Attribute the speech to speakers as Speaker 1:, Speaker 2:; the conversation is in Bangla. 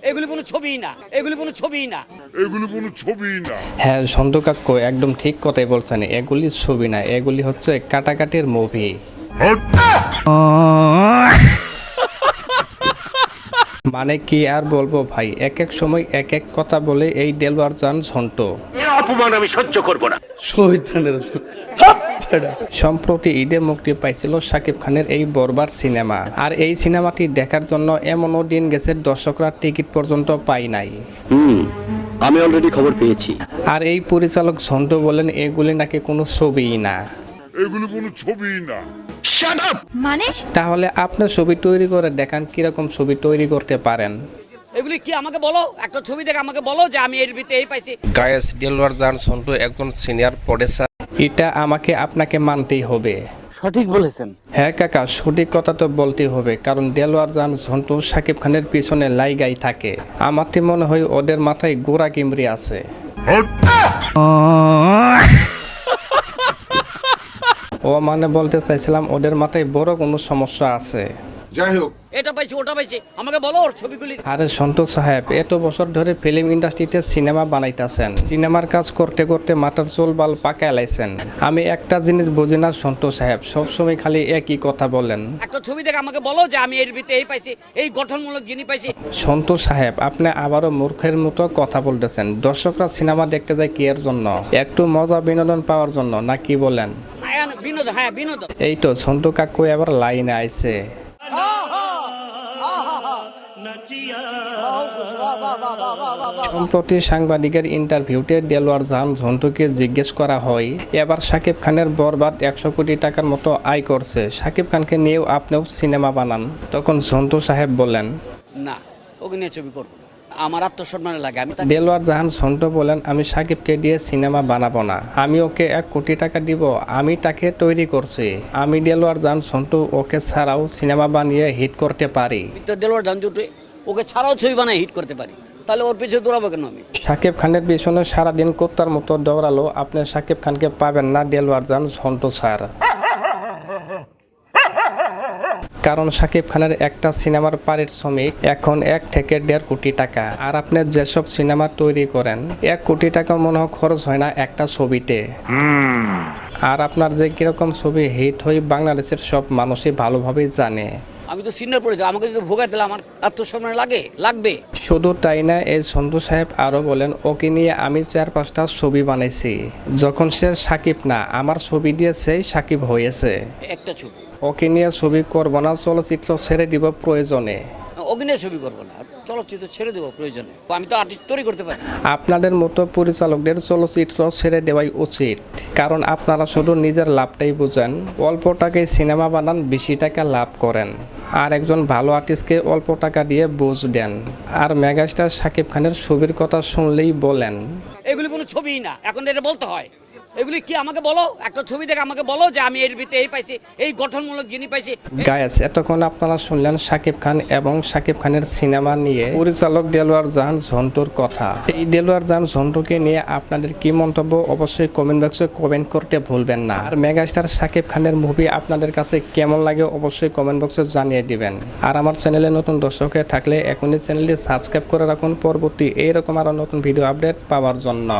Speaker 1: এগুলি কোনো ছবিই না, এগুলি কোনো ছবিই না,
Speaker 2: এগুলো কোনো ছবিই না।
Speaker 3: হ্যাঁ সন্তু কাকু একদম ঠিক কথাই বলছেন, এগুলি ছবি না, এগুলি হচ্ছে কাটাকাটির মুভি। মানে কি আর বলবো ভাই, এক এক সময় এক এক কথা বলে এই দেলোয়ার জান ঝন্টু।
Speaker 4: অপমান আমি সহ্য করব না।
Speaker 3: সম্প্রতি ঈদে মুক্তি পাইছিল শাকিব খানের এই বরবাদ সিনেমা। আর এই সিনেমাটি দেখার জন্য এমনও দিন গেছে দর্শকরা টিকিট পর্যন্ত পায় নাই।
Speaker 4: আমি অলরেডি খবর পেয়েছি।
Speaker 3: আর এই পরিচালক ঝন্টু বলেন এগুলি নাকি কোনো ছবিই না।
Speaker 2: এগুলো কোনো ছবিই না।
Speaker 5: মানে
Speaker 3: তাহলে আপনি ছবি তৈরি করে দেখান, কিরকম ছবি তৈরি করতে পারেন।
Speaker 1: এগুলি কি আমাকে বলো, একটা ছবি দেখে আমাকে বলো যে আমি এর ভিতরে এই পাইছি।
Speaker 3: গায়েস দেলোয়ার জান ঝন্টু একজন সিনিয়র প্রডিউসার, এটা আমাকে আপনাকে মানতেই হবে।
Speaker 4: সঠিক বলেছেন।
Speaker 3: হ্যাঁ কাকা, সঠিক কথা তো বলতেই হবে, কারণ দেলোয়ার জান ঝন্টু শাকিব খানের পিছনে লাইগাই থাকে। আমার তো মনে হয় ওদের মাথায় গোড়া কিমরি আছে। ও মানে বলতে চাইছিলাম ওদের মাথায় বড় কোনো সমস্যা আছে।
Speaker 2: যাই হোক,
Speaker 1: এটা পাইছি ওটা পাইছি, আমাকে বলো ওর ছবিগুলি।
Speaker 3: আরে সন্তু সাহেব, এত বছর ধরে ফিল্ম ইন্ডাস্ট্রিতে সিনেমা বানাইতেছেন, সিনেমার কাজ করতে করতে মাথার চুল বাল পাকায় লাইছেন। আমি একটা জিনিস বুঝি না সন্তু সাহেব, সবসময় খালি একই কথা বলেন।
Speaker 1: একটা ছবি দেখে আমাকে বলো যে আমি এর ভিতরে এই পাইছি, এই গঠনমূলক জিনিস পাইছি।
Speaker 3: সন্তু সাহেব, আপনি আবারও মূর্খের মতো কথা বলতেছেন। দর্শকরা সিনেমা দেখতে যায় কি এর জন্য? একটু মজা বিনোদন পাওয়ার জন্য, না কি বলেন?
Speaker 1: বিনোদন, হ্যাঁ বিনোদন।
Speaker 3: এই তো সন্তু কাকু এবার লাইনে আইছে। সম্প্রতি সাংবাদিকের ইন্টারভিউতে দেলোয়ার জান ঝন্টুকে জিজ্ঞেস করা হয়, এবার শাকিব খানের বরবাদ 100 কোটি টাকার মতো আয় করছে, শাকিব খানকে নিয়েও আপনিও সিনেমা বানান। তখন ঝন্টু সাহেব বলেন,
Speaker 1: না, ওকে নিয়ে ছবি করবো না, আমার আত্মসম্মানে লাগে। আমি
Speaker 3: দেলোয়ার জাহান ঝন্টু বলেন, আমি শাকিবকে দিয়ে সিনেমা বানাবো না, আমি ওকে 1 কোটি টাকা দিব, আমি তাকে তৈরি করছি। আমি দেলোয়ার জাহান ঝন্টু ওকে ছাড়াও সিনেমা বানিয়ে হিট করতে পারি।
Speaker 1: দেলোয়ার জান জুটে ওকে ছাড়াও ছবি বানায় হিট করতে পারি, তাহলে ওর পিছনে দৌড়াবো কেন আমি?
Speaker 3: শাকিব খানের পিছনে সারাদিন কুত্তার মতো দৌড়ালো, আপনি শাকিব খানকে পাবেন না দেলোয়ার জান ঝন্টু স্যার। কারণ শাকিব খানের একটা সিনেমার পারিশ্রমিক এখন 1 থেকে 1.5 কোটি টাকা। আর আপনি যেসব সিনেমা তৈরি করেন 1 কোটি টাকা মনে হয় খরচ হয় না একটা ছবিতে। আর আপনার যে কিরকম ছবি হিট হয় বাংলাদেশের সব মানুষই ভালোভাবেই জানে।
Speaker 1: আমি তো সিনিয়র পড়েছি, আমাকে যদি ভোগাই দিলে আমার আত্মসম্মান লাগবে।
Speaker 3: শুধু তাই না, এই সন্তু সাহেব আরো বলেন, ওকে নিয়ে আমি 4-5টা ছবি বানাইছি। যখন সে সাকিব না, আমার ছবি দিয়ে সেই সাকিব হয়েছে।
Speaker 1: একটা ছবি
Speaker 3: ওকে নিয়ে ছবি করবো না, চলচ্চিত্র ছেড়ে দিব প্রয়োজনে।
Speaker 1: অগ্নি ছবি করবো না, চলচ্চিত্র ছেড়ে দেবো প্রয়োজনে, আমি তো আর্টিস্ট তৈরি করতে পারি।
Speaker 3: আপনাদের মতো পরিচালকদের চলচ্চিত্র ছেড়ে দেওয়াই উচিত, কারণ আপনারা শুধু নিজের লাভটাই বুঝেন। অল্প টাকায় সিনেমা বানান, বেশি টাকা লাভ করেন, আর একজন ভালো আর্টিস্টকে অল্প টাকা দিয়ে বুঝ দেন। আর মেগাস্টার শাকিব খানের ছবির কথা শুনলেই বলেন,
Speaker 1: এগুলি কোনো ছবিই না, এখন এটা বলতে হয়। এগুলি কি আমাকে বলো, একটা ছবি দেখে আমাকে বলো যে আমি এর ভিতরে এই পাইছি, এই গঠনমূলক জিনিস পাইছি।
Speaker 3: গায়েস, এতক্ষণ আপনারা শুনলেন শাকিব খান এবং শাকিব খানের সিনেমা নিয়ে পরিচালক দেলোয়ার জাহান ঝন্টুর কথা। এই দেলোয়ার জাহান ঝন্টুকে নিয়ে আপনাদের কি মন্তব্য অবশ্যই কমেন্ট বক্সে কমেন্ট করতে ভুলবেন না। আর মেগাস্টার শাকিব খানের মুভি আপনাদের কাছে কেমন লাগে অবশ্যই কমেন্ট বক্সে জানিয়ে দিবেন। আর আমার চ্যানেলে নতুন দর্শক হয়ে থাকলে এখনই চ্যানেলটি সাবস্ক্রাইব করে রাখুন পরবর্তী এইরকম আরো নতুন ভিডিও আপডেট পাওয়ার জন্য।